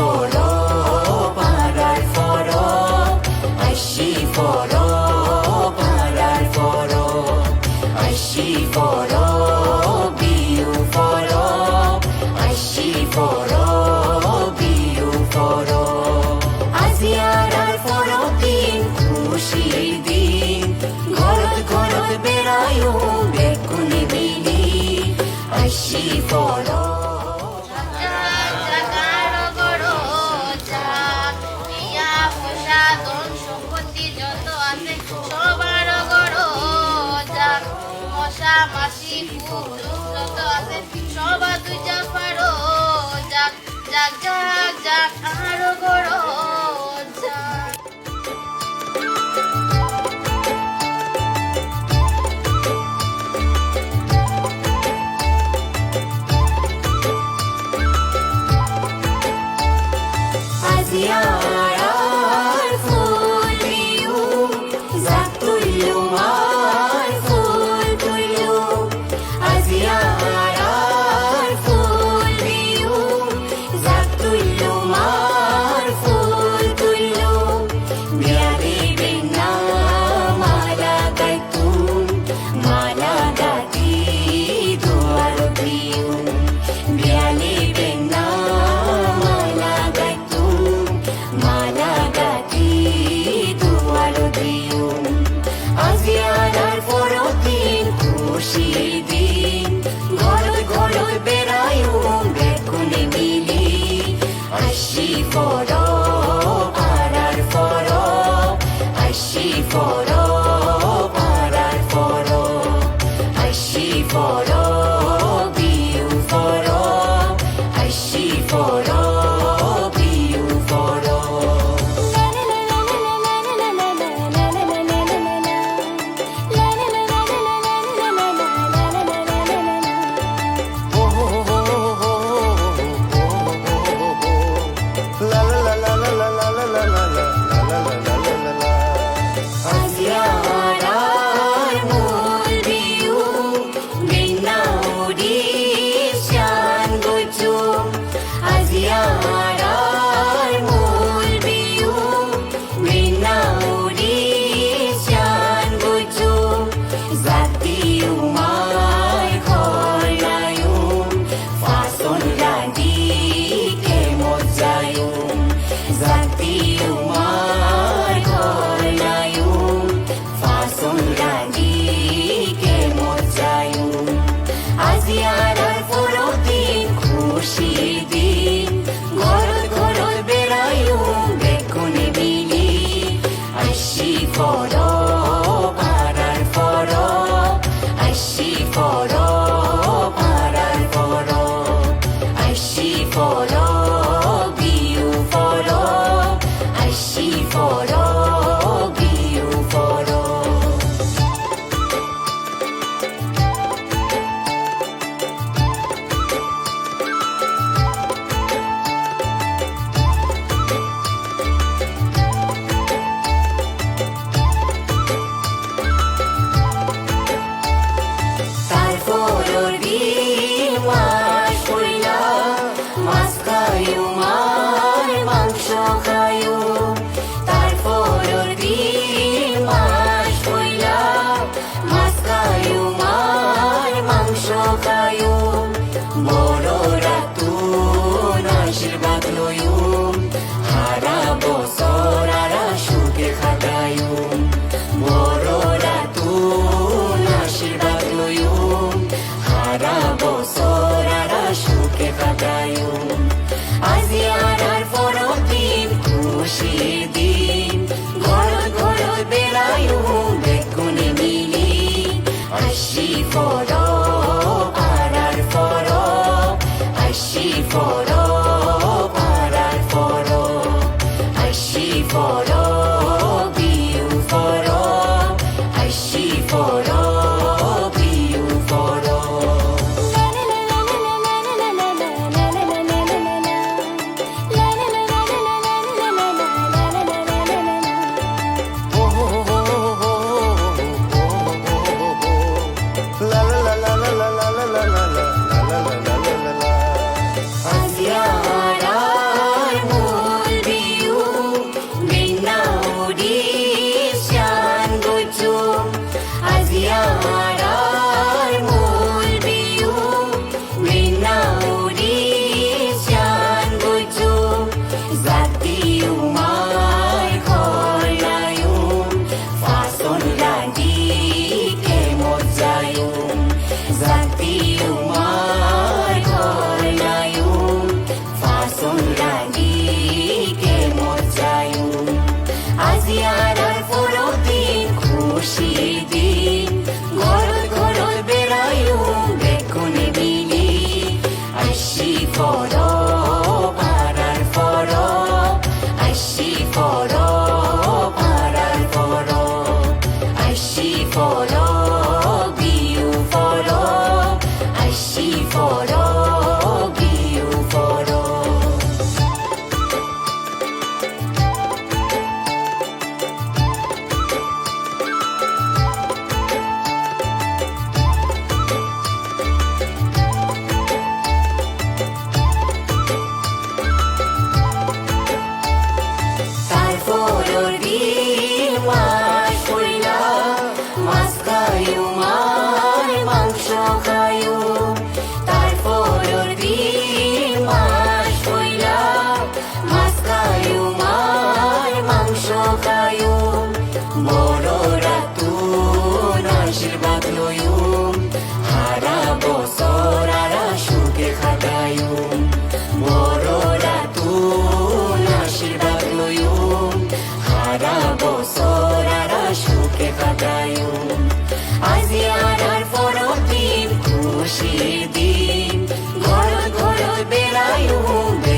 পরব পাড়ার পরব, আইসি পরব পাড়ার পরব, আইসি পরব বিহু পরব, আইসি পরব বিহু পরব। আজি আর পরব দিন খুশির দিন, ঘরত ঘরত বেড়ায়ো বেকুনি মিলি, আইসি পরব। মাসি যত আছে সবা তুই যা পারো, যাক যাক যাক যাক আরো বড় যাক। আজি আর ফুল দিও, যাক তুইলো আর ফুল তুইলো, আজি আর ফুল দিও, যাক তুইলো আর ফুল তুইলো। বিয়া দিবে না মালা গাইতুম, মালা গাতি দুয়ার দিও। বিয়া দিবে না মালা গাইতুম, মালা গাতি দুয়ার দিও। আজি আর পরব দিন খুশির দিন, ঘরত ঘরত বেড়ায়ো বেকুনি মিলি, আইসি পরব পাড়ার পরব, আইসি পরব পাড়ার পরব, আইসি পরব বিহু পরব, আইসি পরব বিহু পরব। আজি আর মূল বিহু, বিনা উড়িষ্যান গইচুম। আজি আর মূল বিহু, বিনা উড়িষ্যান গইচুম। জাতি উমাই খরায়ুম, ফাসন রাঁধি কে মজায়ুম। জাতি উমাই খরায়ুম, ফাসন রাঁধি কে মজায়ুম। আজি আর পরব দিন খুশির দিন, ঘরত ঘরত বেড়ায়ো বেকুনি মিলি, আইসি পরব পাড়ার পরব, আইসি পরব পাড়ার পরব, আইসি পরব বিহু পরব, আইসি পরব বিহু পরব। তারপরের দিন মাস পড়িলা, মাছ খাইও আর মাংস খাইও। তারপরের দিন মাস পড়িলা, মাছ খাইও আর মাংস খাইও। বড়রা তুন আশীর্বাদ লইউম, হারা বছর আরা সুখে খাটাইউম। বড়রা তুন আশীর্বাদ লইউম, হারা বছর আরা সুখে কাটাইউম। আজি আর পরব দিন খুশির দিন, ঘরত ঘরত বেড়ায়ো বেকুনি মিলি, আইসি পরব পাড়ার পরব, আইসি পরব পাড়ার পরব, আইসি পরব বিহু পরব, আইসি পরব বিহু পরব। আজি আর ডুবে